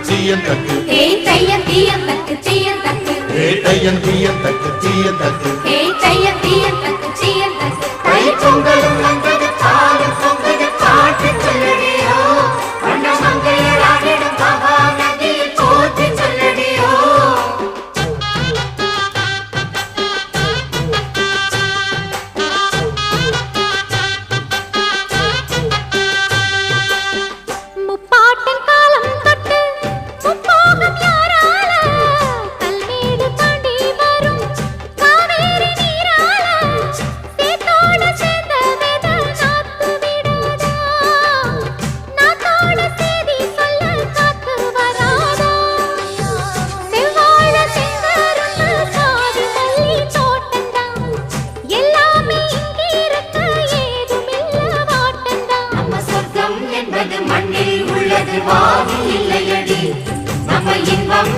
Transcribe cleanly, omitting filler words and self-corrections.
சீயன் தக்கு தையன் தீயன் தக்கு சீயன் தக்கு தையன் தீயன் தக்கு சீயன் தக்கு தையன் தீயன் தக்கு சீயன் தக்கு தை பொங்கலும் வந்தது பாலும் பொங்கது பாட்டு சொல்லடியோ வண்ண மங்கையராடிடும் மகா நதியில் போற்றி சொல்லடியோ முப்பாட்டின் காலம் தொட்டு முப்போகம் யாரால கல்மேடு தாண்டி வரும் காவேரி நீரால சேத்தோட சேர்ந்த வெத நாத்து விடாதா நாத்தோட சேதி சொல்ல காத்து வராதா செவ்வாழ செங்கரும்பு சாதி மல்லி தோட்டந்தான் எல்லாமே இங்கிருக்க ஏதுமில்ல வாட்டந்தான் நம்ம சொர்க்கம் என்பது மண்ணில் உள்ளது வானில் இல்லையடி நம்ம இன்பம்